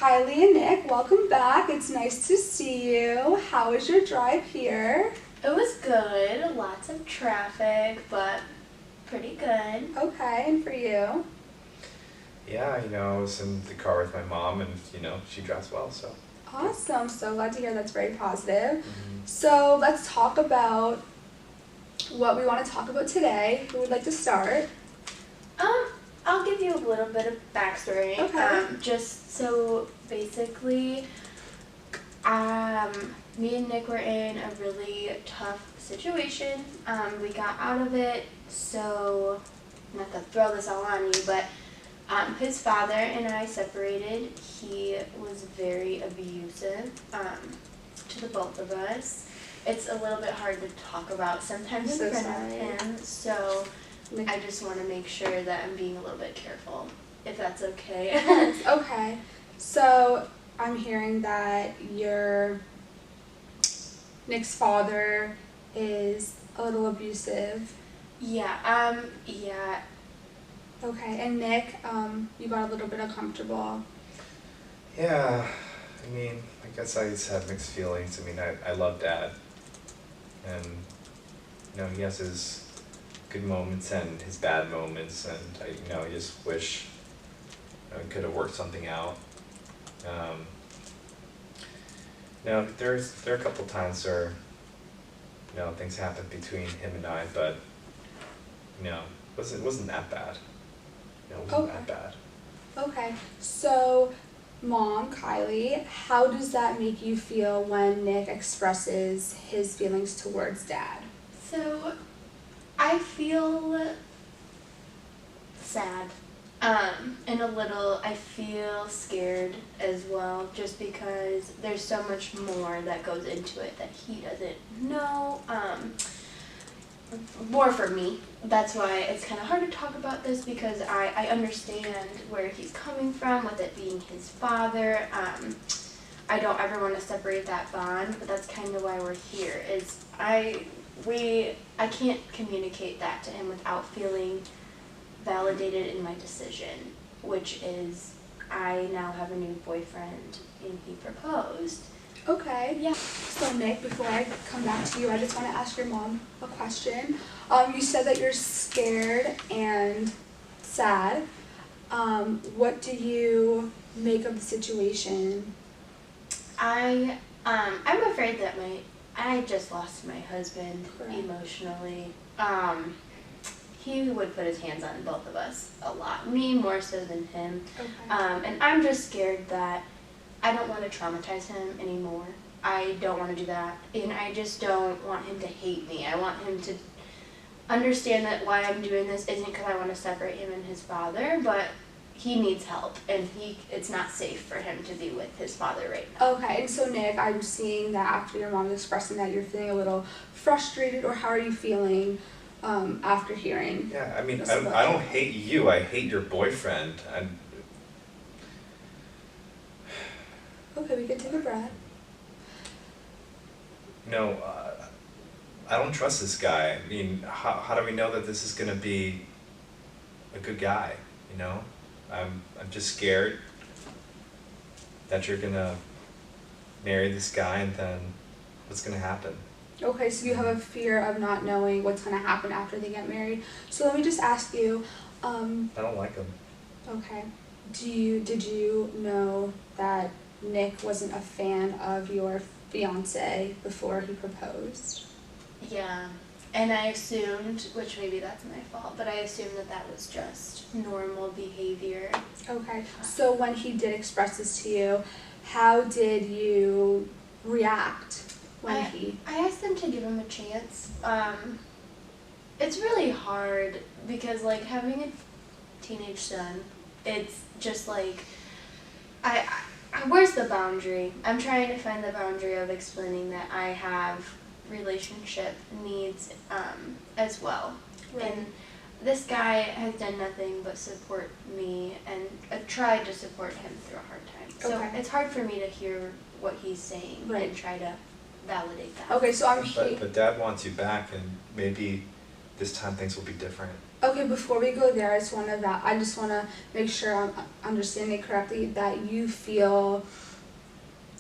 Kylie and Nick, welcome back. It's nice to see you. How was your drive here? It was good. Lots of traffic, but pretty good. Okay, and for you? Yeah, I was in the car with my mom and, she drives well, so. Awesome. So glad to hear that's very positive. Mm-hmm. So let's talk about what we want to talk about today. Who would like to start? I'll give you a little bit of backstory. Okay. Just so basically, me and Nick were in a really tough situation. We got out of it, so not to throw this all on you, but his father and I separated. He was very abusive to the both of us. It's a little bit hard to talk about sometimes in front of him, so I just want to make sure that I'm being a little bit careful, if that's okay. Yes, okay. So I'm hearing that Nick's father is a little abusive. Yeah. Okay, and Nick, you got a little bit uncomfortable. Yeah, I guess I just have mixed feelings. I love Dad. And, he has his good moments and his bad moments, and I just wish we could have worked something out. There are a couple times where things happen between him and I, but it wasn't that bad. It wasn't that bad. Okay, so Mom, Kylie, how does that make you feel when Nick expresses his feelings towards Dad? So I feel sad, and I feel scared as well, just because there's so much more that goes into it that he doesn't know. More for me. That's why it's kind of hard to talk about this, because I understand where he's coming from with it being his father. I don't ever want to separate that bond, but that's kind of why we're here. I can't communicate that to him without feeling validated in my decision, which is I now have a new boyfriend and he proposed. Okay. Yeah. So Nick, before I come back to you, I just want to ask your mom a question. You said that you're scared and sad. What do you make of the situation? I'm afraid that I just lost my husband. Correct. Emotionally. He would put his hands on both of us a lot. Me more so than him. Okay. And I'm just scared that I don't want to traumatize him anymore. I don't want to do that. And I just don't want him to hate me. I want him to understand that why I'm doing this isn't because I want to separate him and his father, but he needs help, and it's not safe for him to be with his father right now. Okay, and so Nick, I'm seeing that after your mom is expressing that, you're feeling a little frustrated, or how are you feeling after hearing? Yeah, I don't hate you, I hate your boyfriend. Okay, we can take a breath. I don't trust this guy. How do we know that this is going to be a good guy, I'm just scared that you're going to marry this guy, and then what's going to happen? Okay, so you have a fear of not knowing what's going to happen after they get married. So let me just ask you. I don't like him. Okay. Did you know that Nick wasn't a fan of your fiance before he proposed? Yeah, and I assumed, which maybe that's my fault, but I assumed that was just normal behavior. Okay, so when he did express this to you, how did you react when I asked him to give him a chance. It's really hard because, having a teenage son, it's just where's the boundary? I'm trying to find the boundary of explaining that I have relationship needs as well. Right. And this guy has done nothing but support me, and tried to support him through a hard time. So it's hard for me to hear what he's saying and try to validate that. Okay, so But Dad wants you back, and maybe this time things will be different. Okay, before we go there, I just wanna make sure I'm understanding correctly that you feel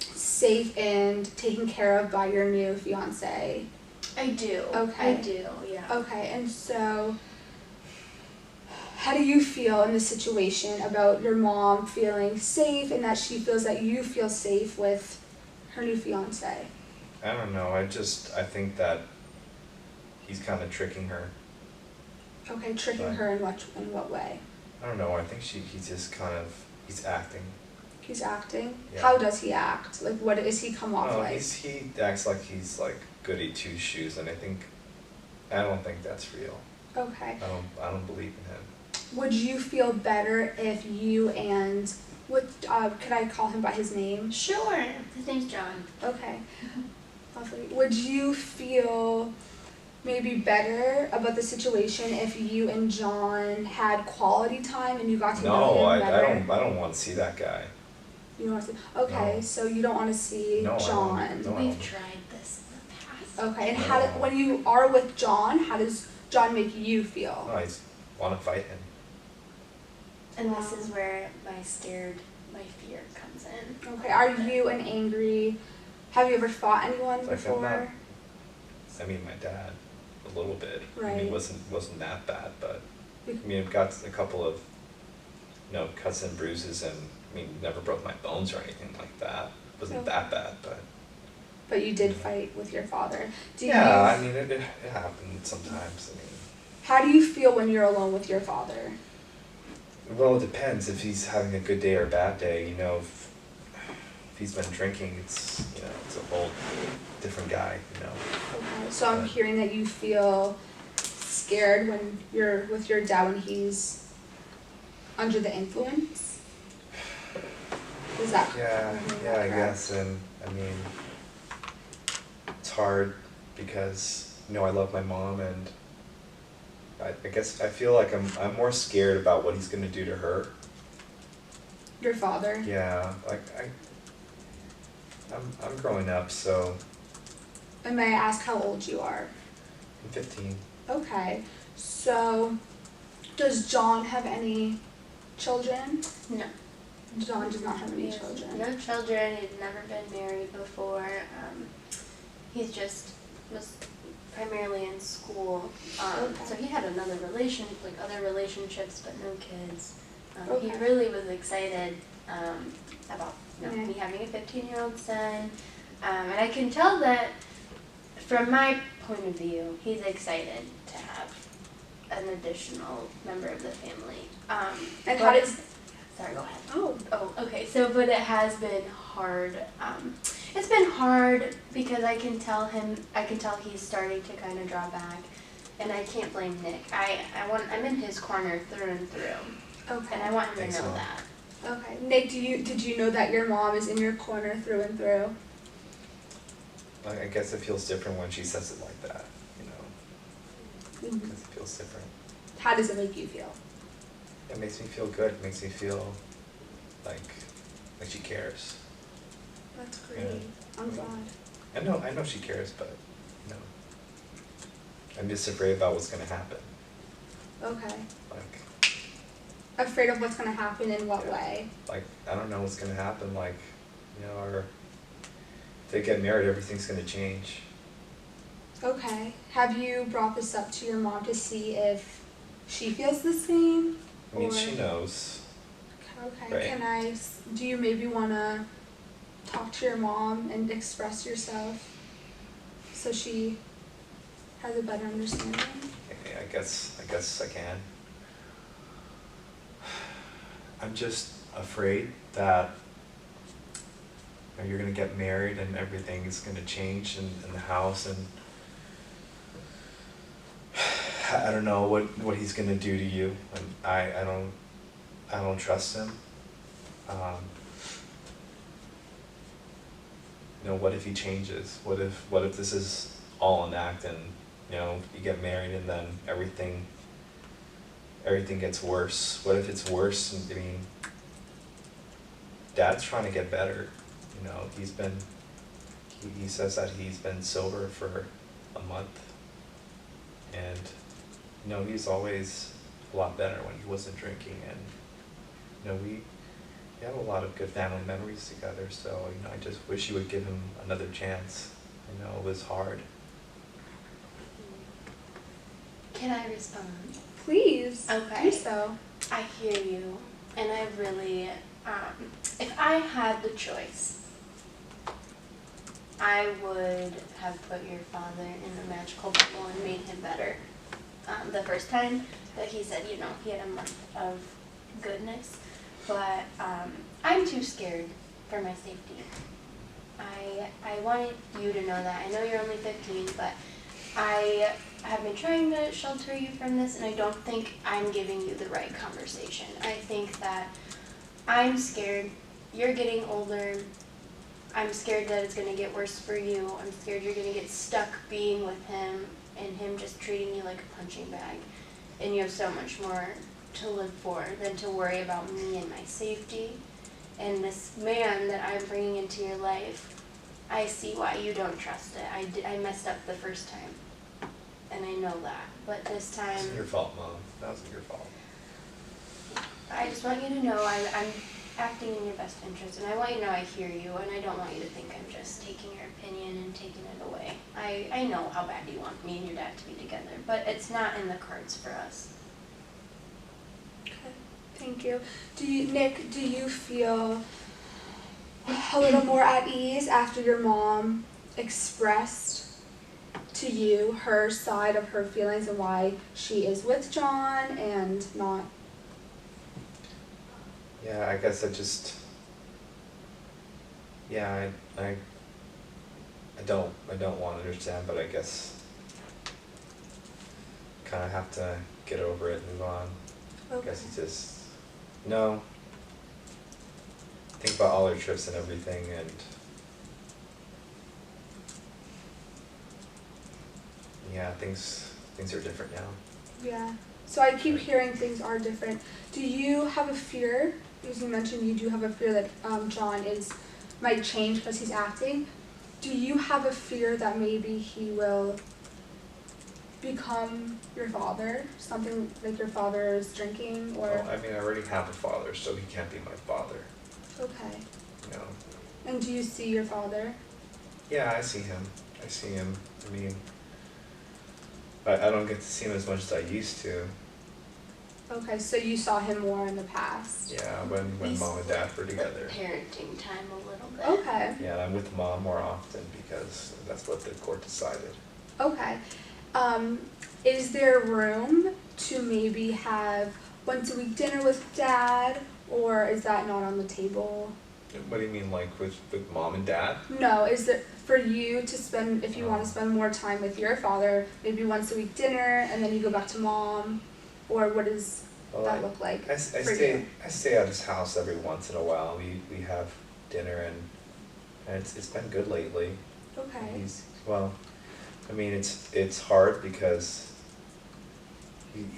safe and taken care of by your new fiance. I do. Okay. I do, yeah. Okay, and so how do you feel in this situation about your mom feeling safe and that she feels that you feel safe with her new fiance? I don't know, I think that he's kind of tricking her. Okay, tricking Right. her in what way? I don't know, I think he's just kind of, he's acting. He's acting? Yeah. How does he act? Like, what does he come off No, like? he acts like he's like goody two shoes, and I don't think that's real. Okay. I don't believe in him. Would you feel better if you and could I call him by his name? Sure. His name's John. Okay. Lovely. Would you feel maybe better about the situation if you and John had quality time and you got to know No, him better? I don't want to see that guy. You don't want to see. Okay, No. so you don't want to see No, I don't. John. No. We've tried this in the past. Okay, and No. when you are with John, how does John make you feel? No, I want to fight him. And this is where my fear comes in. Okay, are you an angry? Have you ever fought anyone Like, before? I mean, my dad, a little bit. I mean, Right. it wasn't that bad, but I mean, I've got a couple of, cuts and bruises, and I mean, never broke my bones or anything like that. It wasn't Okay. that bad, but. But you did fight with your father. Yeah, I mean, it happens sometimes. I mean, How do you feel when you're alone with your father? well, it depends if he's having a good day or a bad day. If he's been drinking, it's a whole different guy. Okay, so I'm hearing that you feel scared when you're with your dad when he's under the influence. Is that Yeah, am I hearing yeah, that I correct? guess, and I mean, it's hard because I love my mom, and I guess I feel like I'm more scared about what he's gonna do to her. Your father. Yeah, like I'm growing up, so And may I ask how old you are? I'm 15. Okay, so does John have any children? No. John does not have any He has children. No children. He's never been married before. He's just was primarily in school. Okay. So he had other relationships, but no kids. He Okay. really was excited about Okay. me having a 15-year-old son, and I can tell that from my point of view, he's excited to have an additional member of the family. And but how does? Sorry, go ahead. Oh, Okay. So, but it has been hard. It's been hard because I can tell he's starting to kind of draw back, and I can't blame Nick. I'm in his corner through and through, okay. and I want him Thanks, to know Mom. that. Okay, Nick, did you know that your mom is in your corner through and through? Like, I guess it feels different when she says it like that. Mhm. Because it feels different. How does it make you feel? It makes me feel good. It makes me feel like she cares. That's great. Yeah. I'm glad. I know she cares, but I'm just afraid about what's gonna happen. Okay. Like Afraid of what's gonna happen in what Yeah. way? I don't know what's gonna happen. Or if they get married, everything's gonna change. Okay. Have you brought this up to your mom to see if she feels the same? I mean, Or- she knows. Okay. Right. Do you maybe wanna talk to your mom and express yourself so she has a better understanding? I guess I can. I'm just afraid that you're gonna get married and everything is gonna change in the house, and I don't know what he's gonna do to you, and I don't trust him. What if he changes? What if this is all an act, and you get married and then everything gets worse? What if it's worse? And I mean, Dad's trying to get better. He says that he's been sober for a month, and you know, he's always a lot better when he wasn't drinking, and, you know, we have a lot of good family memories together, so, you know, I just wish you would give him another chance. I know it was hard. Can I respond? Please. Okay. Do so. I hear you, and I really, if I had the choice, I would have put your father in a magical bubble and made him better. The first time that he said, you know, he had a month of goodness, but I'm too scared for my safety. I wanted you to know that. I know you're only 15, but I have been trying to shelter you from this, and I don't think I'm giving you the right conversation. I think that I'm scared. You're getting older. I'm scared that it's going to get worse for you. I'm scared you're going to get stuck being with him and him just treating you like a punching bag. And you have so much more to live for than to worry about me and my safety. And this man that I'm bringing into your life, I see why you don't trust it. I messed up the first time, and I know that. But this time, It wasn't your fault, Mom. That wasn't your fault. I just want you to know I'm acting in your best interest, and I want you to know I hear you, and I don't want you to think I'm just taking your opinion and taking it away. I know how bad you want me and your dad to be together, but it's not in the cards for us. Okay. Thank you. Nick, do you feel a little more at ease after your mom expressed to you her side of her feelings and why she is with John and not? Yeah, I guess I don't want to understand, but I guess kind of have to get over it and move on. Okay. I guess it's just, no. Think about all our trips and everything, and yeah, things are different now. Yeah. So I keep hearing things are different. Do you have a fear? Because you mentioned you do have a fear that John might change because he's acting. Do you have a fear that maybe he will become your father? Something like your father is drinking, or? Well, I mean, I already have a father, so he can't be my father. Okay. You know. And do you see your father? Yeah, I see him. I mean, I don't get to see him as much as I used to. Okay, so you saw him more in the past. Yeah, when Mom and Dad were together. Parenting time a little bit. Okay. Yeah, and I'm with Mom more often because that's what the court decided. Okay. Is there room to maybe have once a week dinner with Dad, or is that not on the table? What do you mean, like with Mom and Dad? No, is it for you to spend, if you want to spend more time with your father, maybe once a week dinner and then you go back to Mom, or what does that look like I for stay you? I stay at his house every once in a while. We have dinner and it's been good lately. Okay. I mean it's hard because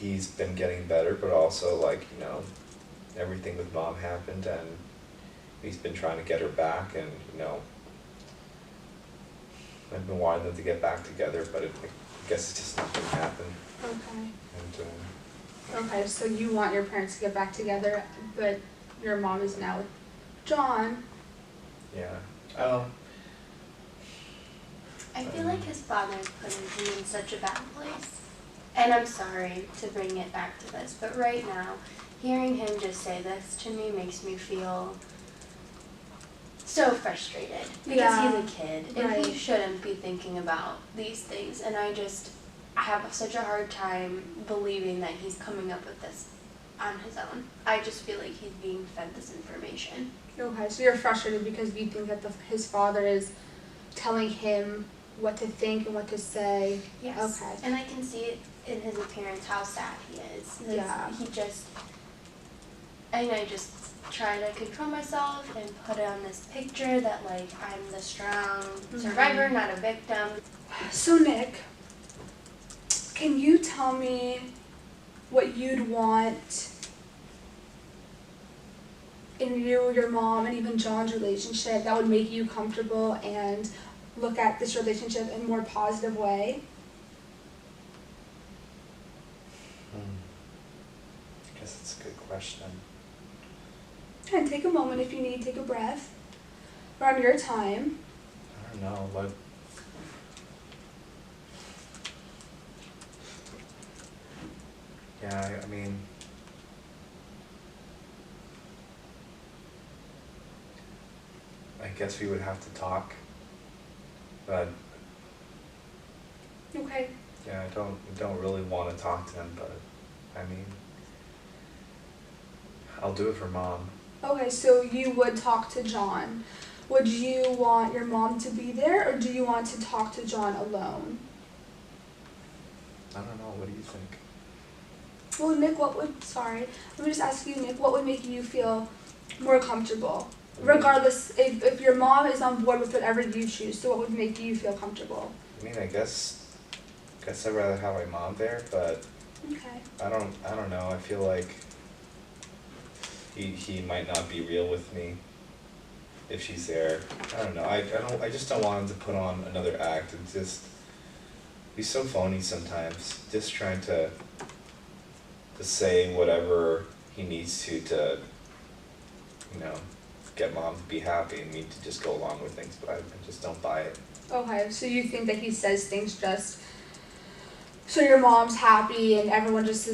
he's been getting better, but also, like, you know, everything with Mom happened and he's been trying to get her back, and, you know, I've been wanting them to get back together, but I guess it's just not going to happen. Okay. And Okay, so you want your parents to get back together, but your mom is now with John. yeah. I feel like his father is putting him in such a bad place. And I'm sorry to bring it back to this, but right now, hearing him just say this to me makes me feel so frustrated. Because Yeah. he's a kid, and Right. he shouldn't be thinking about these things. And I have such a hard time believing that he's coming up with this on his own. I just feel like he's being fed this information. Okay, so you're frustrated because you think that his father is telling him what to think and what to say. Yes. Okay. And I can see it in his appearance how sad he is. Yeah. I just try to control myself and put on this picture that, like, I'm the strong survivor, not a victim. So Nick, can you tell me what you'd want in you, your mom, and even John's relationship that would make you comfortable and look at this relationship in a more positive way? question. And take a moment if you need, take a breath. We're on your time. I don't know, what... Yeah, I mean... I guess we would have to talk. But, Okay. yeah, I don't really want to talk to him, but, I mean... I'll do it for Mom. Okay, so you would talk to John. Would you want your mom to be there, or do you want to talk to John alone? I don't know, what do you think? Well, Nick, let me just ask you, Nick, what would make you feel more comfortable? Regardless, if your mom is on board with whatever you choose, so what would make you feel comfortable? I mean, I guess I'd rather have my mom there, but Okay. I don't know, I feel like he might not be real with me if she's there. I don't know, I just don't want him to put on another act and just, he's so phony sometimes, just trying to say whatever he needs to, you know, get Mom to be happy and me to just go along with things, but I just don't buy it. Okay, so you think that he says things just so your mom's happy and everyone just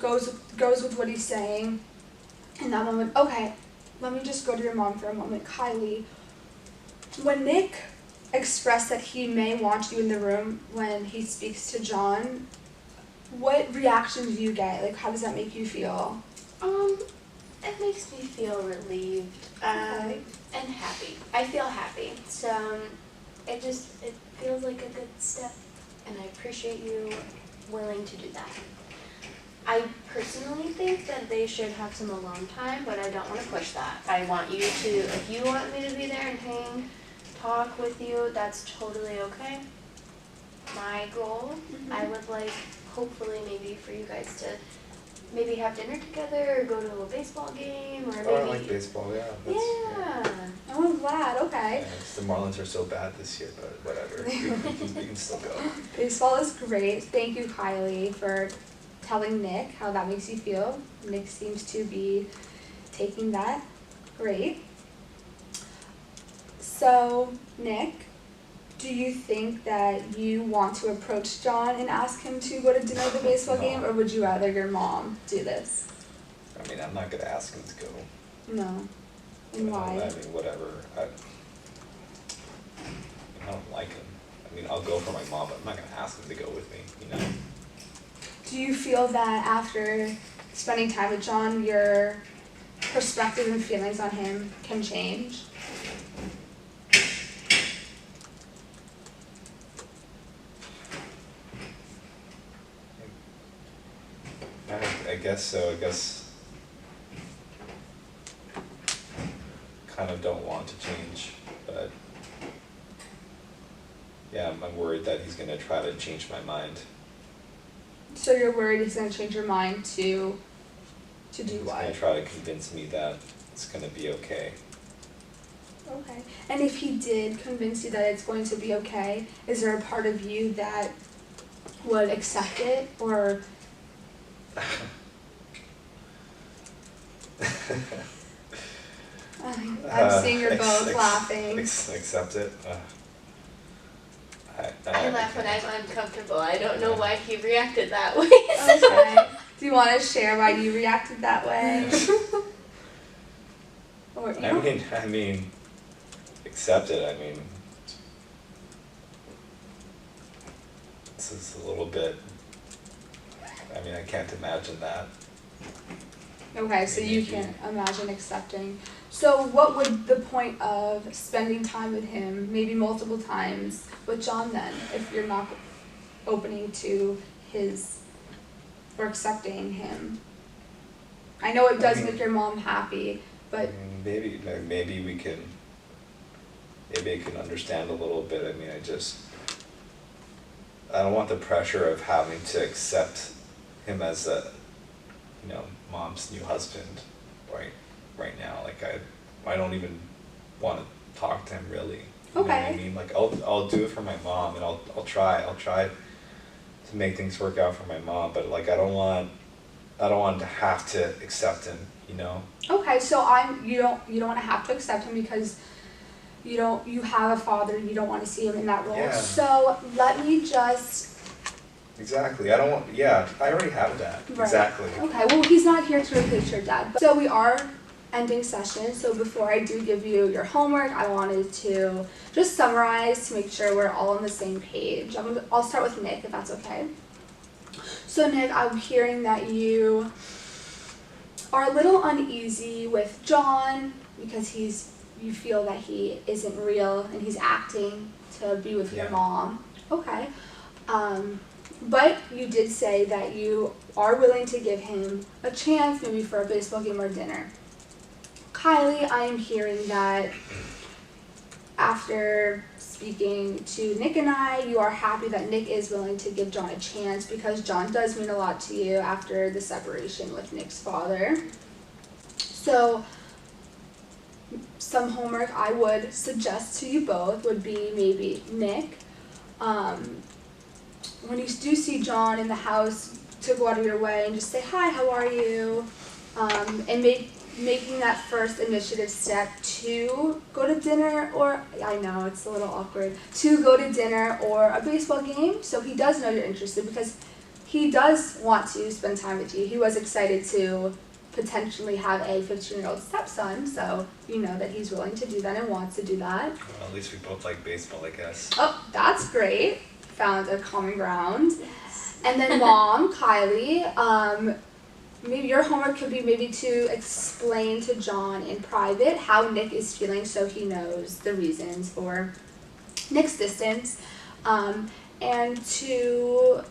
goes with what he's saying in that moment. Okay, let me just go to your mom for a moment. Kylie, when Nick expressed that he may want you in the room when he speaks to John, what reaction do you get? Like, how does that make you feel? It makes me feel relieved, Okay. and happy. I feel happy. So, it feels like a good step, and I appreciate you willing to do that. I personally think that they should have some alone time, but I don't want to push that. I want you to, if you want me to be there and talk with you, that's totally okay. My goal, I would like, hopefully maybe for you guys to maybe have dinner together or go to a baseball game or maybe... Oh, I like baseball, yeah. Yeah. Oh, I'm glad. Okay. Yeah, the Marlins are so bad this year, but whatever. We can still go. Baseball is great. Thank you, Kylie, for telling Nick how that makes you feel. Nick seems to be taking that. Great. So, Nick, do you think that you want to approach John and ask him to go to dinner at the baseball No. game, or would you rather your mom do this? I mean, I'm not gonna ask him to go. No. And why? I mean, whatever. I don't like him. I mean, I'll go for my mom, but I'm not gonna ask him to go with me, you know? Do you feel that after spending time with John, your perspective and feelings on him can change? I guess so. I guess kind of don't want to change, but yeah, I'm worried that he's gonna try to change my mind. So you're worried he's going to change your mind to do He's what? gonna try to convince me that it's gonna be okay. Okay. And if he did convince you that it's going to be okay, is there a part of you that would accept it, or I'm seeing you're both laughing. Accept it. I laugh when I'm uncomfortable. I don't know why he reacted that way. Okay. Do you want to share why you reacted that way? Or I mean, accept it. I mean, this is a little bit. I mean, I can't imagine that. Okay, so you can't imagine accepting. So what would the point of spending time with him, maybe multiple times, with John then, if you're not opening to his or accepting him? I know it does make your mom happy, but maybe we can. Maybe I can understand a little bit. I mean, I don't want the pressure of having to accept him as a, you know, mom's new husband, right now. Like I don't even want to talk to him really. You know what I mean? Like I'll do it for my mom, and I'll try to make things work out for my mom, but like I don't want I don't want him to have to accept him, you know? Okay, so you don't want to have to accept him because you have a father, you don't want to see him in that role. Yeah. So let me just. Exactly. I already have that. Right. Exactly. Okay, well, he's not here to replace your dad. So we are ending session. So before I do give you your homework, I wanted to just summarize to make sure we're all on the same page. I'll start with Nick, if that's okay. So Nick, I'm hearing that you are a little uneasy with John because you feel that he isn't real and he's acting to be with your mom. Okay. But you did say that you are willing to give him a chance, maybe for a baseball game or dinner. Kylie, I am hearing that after speaking to Nick and I, you are happy that Nick is willing to give John a chance because John does mean a lot to you after the separation with Nick's father. So some homework I would suggest to you both would be maybe Nick, when you do see John in the house, to go out of your way and just say, hi, how are you? And making that first initiative step to go to dinner, or I know it's a little awkward, to go to dinner or a baseball game, so he does know you're interested because he does want to spend time with you. He was excited to potentially have a 15-year-old stepson, so you know that he's willing to do that and wants to do that. Well, at least we both like baseball, I guess. Oh, that's great. Found a common ground. And then Mom, Kylie, maybe your homework could be maybe to explain to John in private how Nick is feeling so he knows the reasons for Nick's distance, and to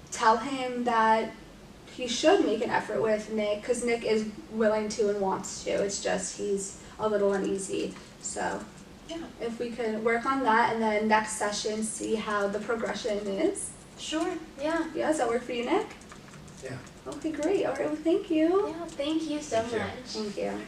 tell him that he should make an effort with Nick because Nick is willing to and wants to. It's just he's a little uneasy. So yeah, if we could work on that and then next session see how the progression is. Sure, yeah. Yeah, does that work for you, Nick? Yeah. Okay, great. All right, well, thank you. Yeah, thank you so Thank you. much. Thank you.